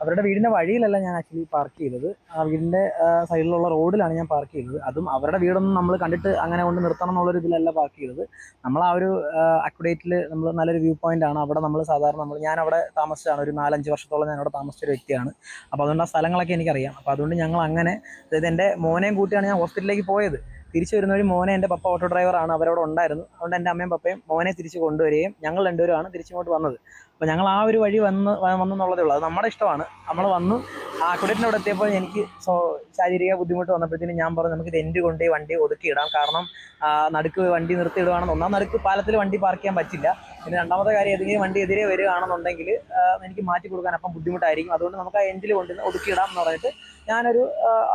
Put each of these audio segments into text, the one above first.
അവരുടെ വീടിന്റെ വഴിയിലല്ല ഞാൻ ആക്ച്വലി പാർക്ക് ചെയ്തത്. ആ വീടിന്റെ സൈഡിലുള്ള റോഡിലാണ് ഞാൻ പാർക്ക് ചെയ്തത്. അതും അവരുടെ വീടൊന്നും നമ്മൾ കണ്ടിട്ട് അങ്ങനെ കൊണ്ട് നിർത്തണം എന്നുള്ളൊരു ഇതിലല്ല പാർക്ക് ചെയ്തത്. നമ്മൾ ആ ഒരു അക്വഡേറ്റിൽ നമ്മൾ നല്ലൊരു വ്യൂ പോയിന്റ് ആണ്. അവിടെ നമ്മൾ സാധാരണ ഞാൻ അവിടെ താമസിച്ചാണ്, ഒരു 4-5 വർഷത്തോളം ഞാൻ അവിടെ താമസിച്ച ഒരു വ്യക്തിയാണ്. അപ്പോൾ അതുകൊണ്ട് ആ സ്ഥലങ്ങളൊക്കെ എനിക്കറിയാം. അപ്പോൾ അതുകൊണ്ട് ഞങ്ങൾ അങ്ങനെ, അതായത് എൻ്റെ മോനെയും കൂട്ടിയാണ് ഞാൻ ഹോസ്പിറ്റലിലേക്ക് പോയത്. തിരിച്ചു വരുന്ന വഴി മോനെ, എൻ്റെ പപ്പ ഓട്ടോ ഡ്രൈവറാണ്, അവരവിടെ ഉണ്ടായിരുന്നു. അതുകൊണ്ട് എൻ്റെ അമ്മയും പപ്പയും മോനെ തിരിച്ച് കൊണ്ടുവരികയും ഞങ്ങൾ രണ്ടുപേരുമാണ് തിരിച്ചിങ്ങോട്ട് വന്നത്. അപ്പോൾ ഞങ്ങൾ ആ ഒരു വഴി വന്നെന്നുള്ളതേ ഉള്ളൂ. അത് നമ്മുടെ ഇഷ്ടമാണ്. നമ്മൾ വന്നു ആ കുടറ്റിൻ്റെ അവിടെ എത്തിയപ്പോൾ എനിക്ക് ശാരീരിക ബുദ്ധിമുട്ട് വന്നപ്പോഴത്തേനും ഞാൻ പറഞ്ഞു നമുക്ക് ഇത് എൻ്റെ കൊണ്ട് വണ്ടി ഒതുക്കിയിടാം. കാരണം നടുക്ക് വണ്ടി നിർത്തിയിടുകയാണെന്ന്, ഒന്നാം നടുക്ക് പാലത്തിൽ വണ്ടി പാർക്ക് ചെയ്യാൻ പറ്റില്ല. പിന്നെ രണ്ടാമത്തെ കാര്യം, ഏതെങ്കിലും വണ്ടി എതിരെ വരികയാണെന്നുണ്ടെങ്കിൽ എനിക്ക് മാറ്റി കൊടുക്കാൻ അപ്പം ബുദ്ധിമുട്ടായിരിക്കും. അതുകൊണ്ട് നമുക്ക് ആ എൻഡിൽ കൊണ്ട് ഒതുക്കിയിടാം എന്ന് പറഞ്ഞിട്ട് ഞാനൊരു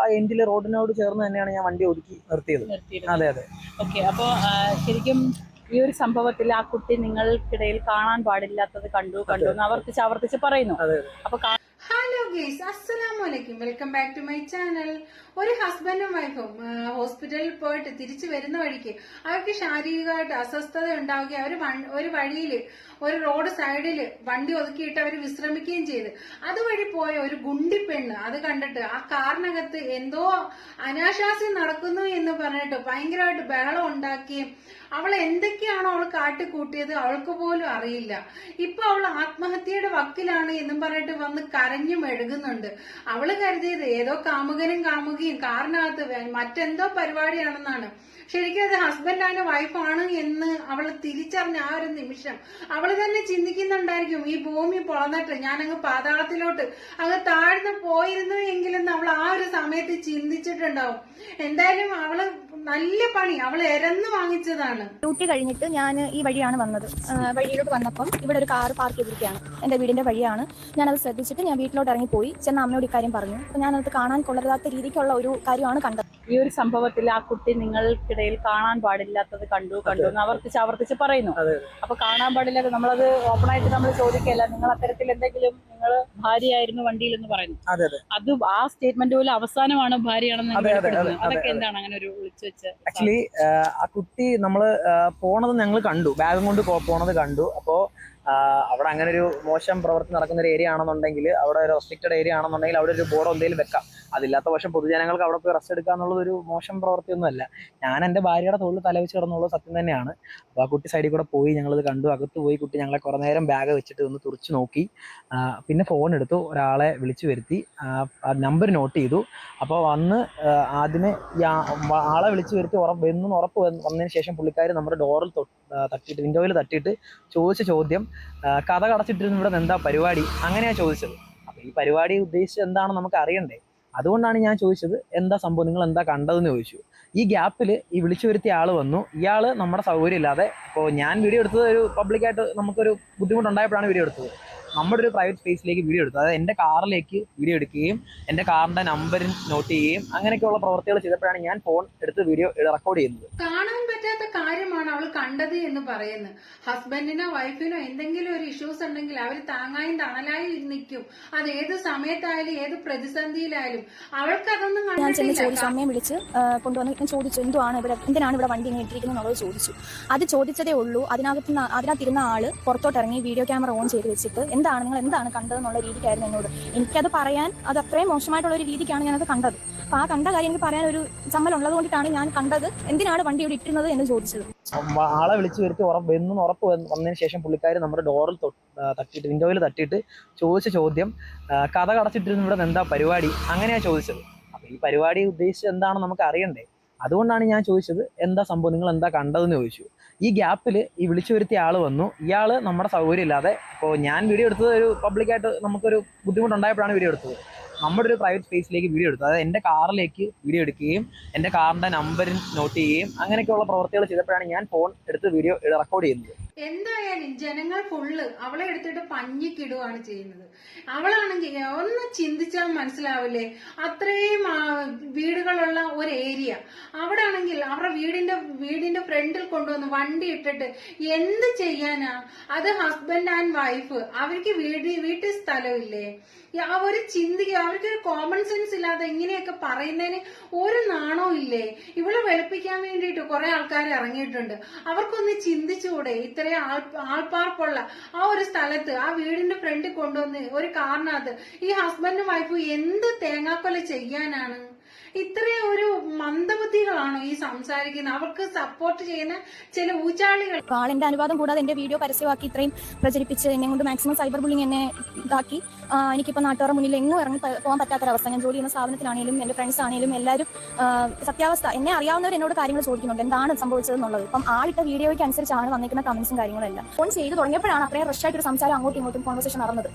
ആ എൻഡിൽ റോഡിനോട് ചേർന്ന് തന്നെയാണ് ഞാൻ വണ്ടി ഒതുക്കി നിർത്തിയത്. അതെ അതെ. ഓക്കെ. അപ്പോൾ ശരിക്കും ഈ ഒരു സംഭവത്തിൽ ആ കുട്ടി നിങ്ങൾക്കിടയിൽ കാണാൻ പാടില്ലാത്തത് കണ്ടു എന്ന് ആവർത്തിച്ച് പറയുന്നു. അപ്പൊ ഹലോ ഗേസ്, അസ്സലാമലൈക്കും, welcome back to my channel. ഒരു ഹസ്ബൻഡും വൈഫും ഹോസ്പിറ്റലിൽ പോയിട്ട് തിരിച്ചു വരുന്ന വഴിക്ക് അവർക്ക് ശാരീരികമായിട്ട് അസ്വസ്ഥത ഉണ്ടാവുകയും അവർ ഒരു വഴിയിൽ ഒരു റോഡ് സൈഡിൽ വണ്ടി ഒതുക്കിയിട്ട് അവർ വിശ്രമിക്കുകയും ചെയ്ത് അതുവഴി പോയ ഒരു ഗുണ്ടി പെണ്ണ് അത് കണ്ടിട്ട് ആ കാറിനകത്ത് എന്തോ അനാശാസ്യം നടക്കുന്നു എന്ന് പറഞ്ഞിട്ട് ഭയങ്കരമായിട്ട് ബഹളം ഉണ്ടാക്കുകയും അവൾ എന്തൊക്കെയാണോ അവൾ കാട്ടിക്കൂട്ടിയത് അവൾക്ക് പോലും അറിയില്ല. ഇപ്പൊ അവൾ ആത്മഹത്യയുടെ വക്കിലാണ് എന്നും പറഞ്ഞിട്ട് വന്ന് കരഞ്ഞു മെഴുകുന്നുണ്ട്. അവള് കരുതിയത് ഏതോ കാമുകനും കാമുകിയും കാറിനകത്ത് മറ്റെന്തോ പരിപാടിയാണെന്നാണ്. ശരിക്കും അത് ഹസ്ബൻഡ് ആൻഡ് വൈഫാണ് എന്ന് അവൾ തിരിച്ചറിഞ്ഞ ആ ഒരു നിമിഷം അവള് തന്നെ ചിന്തിക്കുന്നുണ്ടായിരിക്കും, ഈ ഭൂമി പൊളന്നിട്ട് ഞാനങ്ങ് പാതാളത്തിലോട്ട് അങ്ങ് താഴ്ന്നു പോയിരുന്നു എങ്കിലും അവൾ ആ ഒരു സമയത്ത് ചിന്തിച്ചിട്ടുണ്ടാവും. എന്തായാലും അവള് നല്ല പണി അവൾ എരന്ന് വാങ്ങിച്ചതാണ്. ഡ്യൂട്ടി കഴിഞ്ഞിട്ട് ഞാൻ ഈ വഴിയാണ് വന്നത്. വഴിയിലോട്ട് വന്നപ്പം ഇവിടെ ഒരു കാർ പാർക്ക് ചെയ്തിരിക്കുകയാണ്. എൻ്റെ വീടിന്റെ വഴിയാണ്. ഞാനത് ശ്രദ്ധിച്ചിട്ട് ഞാൻ വീട്ടിലോട്ട് ഇറങ്ങിപ്പോയി. ചെന്ന അമ്മയോട് ഇക്കാര്യം പറഞ്ഞു. അപ്പോൾ ഞാനത് കാണാൻ കൊള്ളരുതാത്ത രീതിക്കുള്ള ഒരു കാര്യമാണ് കണ്ടത്. ഈ ഒരു സംഭവത്തിൽ ആ കുട്ടി നിങ്ങൾക്കിടയിൽ കാണാൻ പാടില്ലാത്തത് കണ്ടു എന്ന് ആവർത്തിച്ച് പറയുന്നു. അപ്പൊ കാണാൻ പാടില്ലാത്ത, നമ്മളത് ഓപ്പണായിട്ട് നമ്മൾ ചോദിക്കല്ല, നിങ്ങൾ അത്തരത്തിൽ എന്തെങ്കിലും, നിങ്ങൾ ഭാര്യയായിരുന്നു വണ്ടിയിൽ എന്ന് പറയുന്നു. അത് ആ സ്റ്റേറ്റ്മെന്റ് പോലും അവസാനമാണ് ഭാര്യയാണെന്ന്. അതൊക്കെ എന്താണ് അങ്ങനെ ഒരു വിളിച്ചു വെച്ച്? ആക്ച്വലി ആ കുട്ടി നമ്മള് പോണത് ഞങ്ങൾ കണ്ടു, ബാഗും കൊണ്ട് പോണത് കണ്ടു. അപ്പോ അവിടെ അങ്ങനെ ഒരു മോശം പ്രവൃത്തി നടക്കുന്ന ഒരു ഏരിയ ആണെന്നുണ്ടെങ്കിൽ, അവിടെ ഒരു റെസ്ട്രിക്റ്റഡ് ഏരിയ ആണെന്നുണ്ടെങ്കിൽ അവിടെ ഒരു ബോർഡ് എന്തെങ്കിലും വെക്കാം. അതില്ലാത്ത പക്ഷം പൊതുജനങ്ങൾക്ക് അവിടെ പോയി റെസ്റ്റ് എടുക്കുക എന്നുള്ളത് ഒരു മോശം പ്രവൃത്തിയൊന്നുമല്ല. ഞാൻ എൻ്റെ ഭാര്യയുടെ തോളിൽ തലവെച്ച് കിടന്നുള്ളത് സത്യം തന്നെയാണ്. അപ്പോൾ ആ കുട്ടി സൈഡിൽ കൂടെ പോയി, ഞങ്ങളത് കണ്ടു. അകത്ത് പോയി കുട്ടി ഞങ്ങളെ കുറേ നേരം ബാഗ് വെച്ചിട്ട് ഒന്ന് തുറച്ച് നോക്കി. പിന്നെ ഫോൺ എടുത്തു, ഒരാളെ വിളിച്ചു വരുത്തി, നമ്പർ നോട്ട് ചെയ്തു. അപ്പോൾ വന്ന് ആദ്യമേ ആളെ വിളിച്ചു വരുത്തി ഉറപ്പ് വന്നതിന് ശേഷം പുള്ളിക്കാർ നമ്മുടെ ഡോറിൽ തട്ടിയിട്ട്, വിൻഡോയിൽ തട്ടിയിട്ട് ചോദിച്ച ചോദ്യം, കഥ കടച്ചിട്ടിരുന്നു ഇവിടെ എന്താ പരിപാടി, അങ്ങനെയാണ് ചോദിച്ചത്. അപ്പൊ ഈ പരിപാടി ഉദ്ദേശിച്ചത് എന്താണെന്ന് നമുക്ക് അറിയണ്ടേ. അതുകൊണ്ടാണ് ഞാൻ ചോദിച്ചത് എന്താ സംഭവം, നിങ്ങൾ എന്താ കണ്ടതെന്ന് ചോദിച്ചു. ഈ ഗ്യാപ്പിൽ ഈ വിളിച്ചു വരുത്തിയ ആൾ വന്നു. ഇയാൾ നമ്മുടെ സൗകര്യം ഇല്ലാതെ, ഇപ്പോൾ ഞാൻ വീഡിയോ എടുത്തത് ഒരു പബ്ലിക്കായിട്ട് നമുക്കൊരു ബുദ്ധിമുട്ടുണ്ടായപ്പോഴാണ് വീഡിയോ എടുത്തത്. നമ്മുടെ ഒരു പ്രൈവറ്റ് സ്പേസിലേക്ക് വീഡിയോ എടുത്തു. അതായത് എൻ്റെ കാറിലേക്ക് വീഡിയോ എടുക്കുകയും എൻ്റെ കാറിന്റെ നമ്പർ നോട്ട് ചെയ്യുകയും അങ്ങനെയൊക്കെയുള്ള പ്രവർത്തികൾ ചെയ്തപ്പോഴാണ് ഞാൻ ഫോൺ എടുത്ത് വീഡിയോ റെക്കോർഡ് ചെയ്യുന്നത്. കാണാൻ പറ്റാത്ത കാര്യമാണ് അവൾ കണ്ടത് എന്ന് പറയുന്നത്. ഹസ്ബൻഡിനോ വൈഫിനോ എന്തെങ്കിലും ഒരു ഇഷ്യൂസ് ഉണ്ടെങ്കിൽ അവർ താങ്ങായും തണലായി നിൽക്കും. അത് ഏത് സമയത്തായാലും ഏത് പ്രതിസന്ധിയിലായാലും. അവൾക്ക് അതൊന്നും ചോദിച്ചു, അമ്മയെ വിളിച്ച് കൊണ്ടുവന്ന് ചോദിച്ചു, എന്തുവാണ് ഇവിടെ, എന്തിനാണ് ഇവിടെ വണ്ടി ഇങ്ങനെ ഇട്ടിരിക്കുന്നത് എന്നുള്ളത് ചോദിച്ചു. അത് ചോദിച്ചതേ ഉള്ളൂ. അതിനകത്തിരുന്ന ആള് പുറത്തോട്ട് ഇറങ്ങി വീഡിയോ ക്യാമറ ഓൺ ചെയ്ത് വെച്ചിട്ട് നിങ്ങൾ എന്താണ് കണ്ടതെന്നുള്ള രീതിക്കായിരുന്നു എന്നോട്. എനിക്കത് പറയാൻ, അത് അത്രയും മോശമായിട്ടുള്ള ഒരു രീതിക്കാണ് ഞാനത് കണ്ടത്. അപ്പൊ ആ കണ്ട കാര്യം എനിക്ക് പറയാൻ ഒരു ചമ്മലുള്ളത് കൊണ്ടിട്ടാണ് ഞാൻ കണ്ടത്, എന്തിനാണ് വണ്ടി ഇവിടെ ഇട്ടിരുന്നത് എന്ന് ചോദിച്ചത്. ആളെ വിളിച്ചു വരുത്തി ഉറപ്പ് വന്നതിന് ശേഷം പുള്ളിക്കാർ നമ്മുടെ ഡോറിൽ തട്ടിയിട്ട്, വിൻഡോയിൽ തട്ടിയിട്ട് ചോദിച്ച ചോദ്യം, കഥ കടച്ചിട്ടിരുന്നു ഇവിടെ എന്താ പരിപാടി, അങ്ങനെയാണ് ചോദിച്ചത്. അപ്പൊ ഈ പരിപാടി ഉദ്ദേശിച്ചത് എന്താണെന്ന് നമുക്ക് അറിയണ്ടേ. അതുകൊണ്ടാണ് ഞാൻ ചോദിച്ചത് എന്താ സംഭവം, നിങ്ങൾ എന്താ കണ്ടതെന്ന് ചോദിച്ചു. ഈ ഗ്യാപ്പിൽ ഈ വിളിച്ചു വരുത്തിയ ആൾ വന്നു. ഇയാൾ നമ്മുടെ സൗകര്യം ഇല്ലാതെ, ഇപ്പോൾ ഞാൻ വീഡിയോ എടുത്തത് ഒരു പബ്ലിക്കായിട്ട് നമുക്കൊരു ബുദ്ധിമുട്ടുണ്ടായപ്പോഴാണ് വീഡിയോ എടുത്തത്. നമ്മുടെ ഒരു പ്രൈവറ്റ് സ്പേസിലേക്ക് വീഡിയോ എടുത്തു. അതായത് എൻ്റെ കാറിലേക്ക് വീഡിയോ എടുക്കുകയും എൻ്റെ കാറിന്റെ നമ്പർ നോട്ട് ചെയ്യുകയും അങ്ങനെയൊക്കെയുള്ള പ്രവർത്തികൾ ചെയ്തപ്പോഴാണ് ഞാൻ ഫോൺ എടുത്ത് വീഡിയോ റെക്കോർഡ് ചെയ്യുന്നത്. എന്തായാലും ജനങ്ങൾ ഫുള്ള് അവളെ എടുത്തിട്ട് പഞ്ഞിക്കിടുകയാണ് ചെയ്യുന്നത്. അവളാണെങ്കിൽ ഒന്ന് ചിന്തിച്ചാൽ മനസ്സിലാവില്ലേ, അത്രയും വീടുകളുള്ള ഒരു ഏരിയ, അവിടെ ആണെങ്കിൽ അവരുടെ വീടിന്റെ ഫ്രണ്ടിൽ കൊണ്ടുവന്ന് വണ്ടി ഇട്ടിട്ട് എന്ത് ചെയ്യാനാ? അത് ഹസ്ബൻഡ് ആൻഡ് വൈഫ്, അവർക്ക് വീട്ടിൽ സ്ഥലമില്ലേ? അവർ ചിന്തിക്കുക, അവർക്കൊരു കോമൺ സെൻസ് ഇല്ലാതെ ഇങ്ങനെയൊക്കെ പറയുന്നതിന് ഒരു നാണവും ഇല്ലേ? ഇവളെ വെളുപ്പിക്കാൻ വേണ്ടിയിട്ട് കുറെ ആൾക്കാർ ഇറങ്ങിയിട്ടുണ്ട്. അവർക്കൊന്ന് ചിന്തിച്ചുകൂടെ? ഇത്രയും ആൾപ്പാർപ്പുള്ള ആ ഒരു സ്ഥലത്ത് ആ വീടിന്റെ ഫ്രണ്ടിൽ കൊണ്ടുവന്ന് ഒരു കാറിനകത്ത് ഈ ഹസ്ബൻഡും വൈഫും എന്ത് തേങ്ങാക്കൊല ചെയ്യാനാണ്? ഇത്രയും ഒരു മന്ദബുദ്ധികളാണോ ഈ സംസാരിക്കുന്നത്? അവർക്ക് സപ്പോർട്ട് ചെയ്യുന്ന ചില ഊച്ചാളികൾ. ആളിന്റെ അനുവാദം കൂടാതെ എന്റെ വീഡിയോ പരസ്യമാക്കി ഇത്രയും പ്രചരിപ്പിച്ച് എന്നെ കൊണ്ട് മാക്സിമം സൈബർ ബുള്ളിങ് എന്നെ ഇതാക്കി. എനിക്കിപ്പോൾ നാട്ടുകാരുടെ മുന്നിൽ എങ്ങും ഇറങ്ങി പോകാൻ പറ്റാത്തൊരവസ്ഥ. ഞാൻ ജോലി ചെയ്യുന്ന സ്ഥാപനത്തിലാണെങ്കിലും എന്റെ ഫ്രണ്ട്സ് ആണെങ്കിലും എല്ലാവരും സത്യാവസ്ഥ എന്നെ അറിയാവുന്നവർ എന്നോട് കാര്യങ്ങൾ ചോദിക്കുന്നുണ്ട്, എന്താണ് സംഭവിച്ചതെന്നുള്ളത്. ഇപ്പം ആളിട്ട വീഡിയോയ്ക്ക് അനുസരിച്ചാണ് വന്നിരിക്കുന്ന കമന്റ്സും കാര്യങ്ങളും എല്ലാം. ഫോൺ ചെയ്ത് തുടങ്ങിയപ്പോഴാണ് അത്രയും റഷായിട്ടൊരു സംസാരം അങ്ങോട്ടും ഇങ്ങോട്ടും കോൺവെർസേഷൻ നടന്നത്.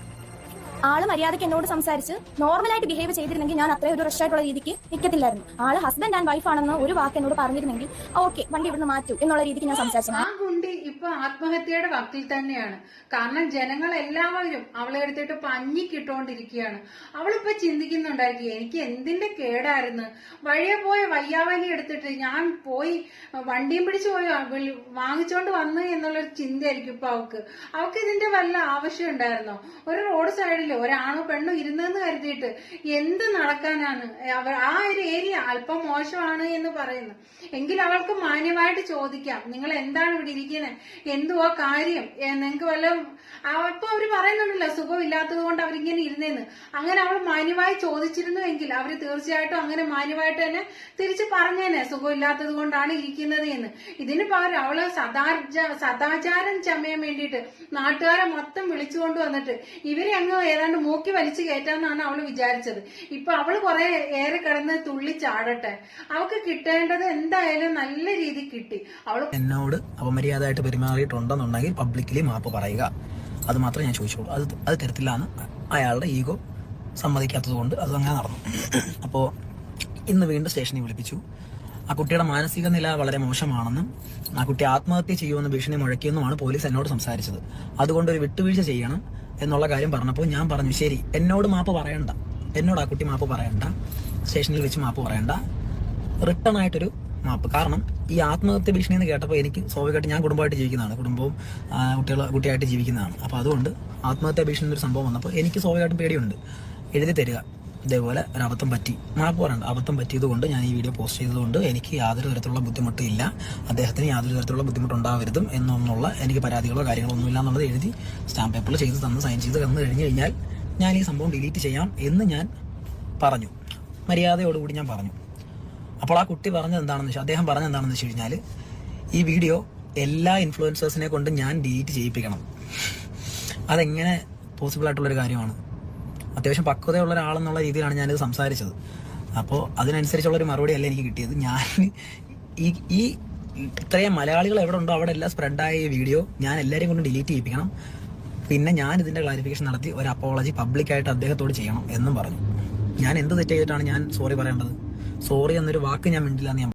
ആള് മര്യാദയ്ക്ക് എന്നോട് സംസാരിച്ച് നോർമലായിട്ട് ബിഹേവ് ചെയ്തിരുന്നെങ്കിൽ ഞാൻ അത്രയും ഒരു റഷായിട്ടുള്ള രീതിക്ക് നിൽക്കത്തില്ലായിരുന്നു. ആള് ഹസ്ബൻഡ് ആൻഡ് വൈഫ് ആണെന്ന് ഒരു വാക്ക് എന്നോട് പറഞ്ഞിരുന്നെങ്കിൽ ഓക്കെ വണ്ടി ഇവിടുന്ന് മാറ്റൂ എന്നുള്ള രീതിക്ക് ഞാൻ സംസാരിച്ചു. ആ കുണ്ടി ഇപ്പൊ ആത്മഹത്യയുടെ വക്കിൽ തന്നെയാണ്. കാരണം ജനങ്ങൾ എല്ലാവരും അവളെ എടുത്തിട്ട് പഞ്ഞിക്കിട്ടോണ്ടിരിക്കുകയാണ്. അവളിപ്പോ ചിന്തിക്കുന്നുണ്ടായിരിക്കും, എനിക്ക് എന്തിന്റെ കേടായിരുന്നു, വഴിയെ പോയ വയ്യാവലി എടുത്തിട്ട് ഞാൻ പോയി വണ്ടിയും പിടിച്ചു പോയി വാങ്ങിച്ചോണ്ട് വന്നു എന്നുള്ളൊരു ചിന്തയായിരിക്കും ഇപ്പൊ അവൾക്ക് ഇതിന്റെ വല്ല ആവശ്യം ഉണ്ടായിരുന്നോ? ഒരു റോഡ് സൈഡിൽ ഒരാണോ പെണ്ണോ ഇരുന്നെന്ന് കരുതിയിട്ട് എന്ത് നടക്കാനാണ്? ആ ഒരു ഏരിയ അല്പം മോശമാണ് എന്ന് പറയുന്നു. എങ്കിൽ അവൾക്ക് മാന്യമായിട്ട് ചോദിക്കാം, നിങ്ങൾ എന്താണ് ഇവിടെ ഇരിക്കുന്നത്, എന്തുവാ കാര്യം, നിങ്ങൾക്ക് വല്ല അപ്പൊ അവര് പറയുന്നുണ്ടല്ലോ സുഖമില്ലാത്തത് കൊണ്ട് അവരിങ്ങനെ ഇരുന്നേന്ന്. അങ്ങനെ അവൾ മാന്യമായി ചോദിച്ചിരുന്നുവെങ്കിൽ അവര് തീർച്ചയായിട്ടും അങ്ങനെ മാന്യമായിട്ട് തന്നെ തിരിച്ചു പറഞ്ഞേനെ സുഖമില്ലാത്തത് കൊണ്ടാണ് ഇരിക്കുന്നത് എന്ന്. ഇതിന് പകരം അവള് സദാചാരം ചമയാൻ വേണ്ടിയിട്ട് നാട്ടുകാരെ മൊത്തം വിളിച്ചുകൊണ്ട് വന്നിട്ട് ഇവരെ അങ്ങ് ഏതാണ്ട് മൂക്കി വലിച്ചു കയറ്റാന്നാണ് അവള് വിചാരിച്ചത്. ഇപ്പൊ അവള് കുറെ ഏറെ കിടന്ന് തുള്ളി ചാടട്ടെ, അവൾക്ക് കിട്ടേണ്ടത് എന്തായാലും നല്ല രീതി കിട്ടി. അവള് എന്നോട് അപമര്യാദയായിട്ട് പെരുമാറിയിട്ടുണ്ടെന്നുണ്ടെങ്കിൽ പബ്ലിക്കലി മാപ്പ് പറയുക, അത് മാത്രമേ ഞാൻ ചോദിച്ചോളൂ. അത് തരത്തിലാണ് അയാളുടെ ഈഗോ സമ്മതിക്കാത്തത് കൊണ്ട് അത് അങ്ങനെ നടന്നു. അപ്പോൾ ഇന്ന് വീണ്ടും സ്റ്റേഷനിൽ വിളിപ്പിച്ചു. ആ കുട്ടിയുടെ മാനസിക നില വളരെ മോശമാണെന്നും ആ കുട്ടി ആത്മഹത്യ ചെയ്യുമെന്ന് ഭീഷണി മുഴക്കിയെന്നുമാണ് പോലീസ് എന്നോട് സംസാരിച്ചത്. അതുകൊണ്ട് ഒരു വിട്ടുവീഴ്ച ചെയ്യണം എന്നുള്ള കാര്യം പറഞ്ഞപ്പോൾ ഞാൻ പറഞ്ഞു, ശരി, എന്നോട് മാപ്പ് പറയണ്ട, എന്നോട് ആ കുട്ടി മാപ്പ് പറയണ്ട, സ്റ്റേഷനിൽ വെച്ച് മാപ്പ് പറയണ്ട, റിട്ടേൺ ആയിട്ടൊരു മാപ്പ്. കാരണം ഈ ആത്മഹത്യ ഭീഷണി എന്ന് കേട്ടപ്പോൾ എനിക്ക് സ്വാഭാവികമായിട്ട് ഞാൻ കുടുംബമായിട്ട് ജീവിക്കുന്നതാണ്, കുടുംബവും കുട്ടിയായിട്ട് ജീവിക്കുന്നതാണ്. അപ്പോൾ അതുകൊണ്ട് ആത്മഹത്യാ ഭീഷണി എന്നൊരു സംഭവം വന്നപ്പോൾ എനിക്ക് സ്വാഭാവികമായിട്ടും പേടിയുണ്ട്. എഴുതി തരിക, ഇതേപോലെ ഒരു അബദ്ധം പറ്റി, മാപ്പ് പറയണ്ട, അബദ്ധം പറ്റിയതുകൊണ്ട് ഞാൻ ഈ വീഡിയോ പോസ്റ്റ് ചെയ്തതുകൊണ്ട് എനിക്ക് യാതൊരു തരത്തിലുള്ള ബുദ്ധിമുട്ടില്ല, അദ്ദേഹത്തിന് യാതൊരു തരത്തിലുള്ള ബുദ്ധിമുട്ടുണ്ടാവരുതും എന്നൊന്നുള്ള എനിക്ക് പരാതികളോ കാര്യങ്ങളോ ഒന്നുമില്ല എന്നുള്ളത് എഴുതി സ്റ്റാമ്പ് പേപ്പറിൽ ചെയ്ത് തന്ന് സൈൻ ചെയ്ത് തന്നു കഴിഞ്ഞ് കഴിഞ്ഞാൽ ഞാൻ ഈ സംഭവം ഡിലീറ്റ് ചെയ്യാം എന്ന് ഞാൻ പറഞ്ഞു, മര്യാദയോടുകൂടി ഞാൻ പറഞ്ഞു. അപ്പോൾ ആ കുട്ടി പറഞ്ഞത് എന്താണെന്ന് വെച്ചാൽ, അദ്ദേഹം പറഞ്ഞത് എന്താണെന്ന് വെച്ച് കഴിഞ്ഞാൽ, ഈ വീഡിയോ എല്ലാ ഇൻഫ്ലുവൻസേഴ്സിനെ കൊണ്ട് ഞാൻ ഡിലീറ്റ് ചെയ്യിപ്പിക്കണം. അതെങ്ങനെ പോസിബിൾ ആയിട്ടുള്ളൊരു കാര്യമാണ്? അത്യാവശ്യം പക്വതയുള്ള ഒരാളെന്നുള്ള രീതിയിലാണ് ഞാനിത് സംസാരിച്ചത്. അപ്പോൾ അതിനനുസരിച്ചുള്ളൊരു മറുപടി അല്ല എനിക്ക് കിട്ടിയത്. ഞാൻ ഈ ഇത്രയും മലയാളികൾ എവിടെ ഉണ്ടോ അവിടെ എല്ലാം സ്പ്രെഡായ ഈ വീഡിയോ ഞാൻ എല്ലാവരെയും കൊണ്ട് ഡിലീറ്റ് ചെയ്യിപ്പിക്കണം. പിന്നെ ഞാൻ ഇതിൻ്റെ ക്ലാരിഫിക്കേഷൻ നടത്തി ഒരു അപ്പോളജി പബ്ലിക്കായിട്ട് അദ്ദേഹത്തോട് ചെയ്യണം എന്നും പറഞ്ഞു. ഞാൻ എന്ത് തെറ്റ് ചെയ്തിട്ടാണ് ഞാൻ സോറി പറയേണ്ടത്? സോറി എന്നൊരു വാക്ക് ഞാൻ മിണ്ടില്ല എന്ന് ഞാൻ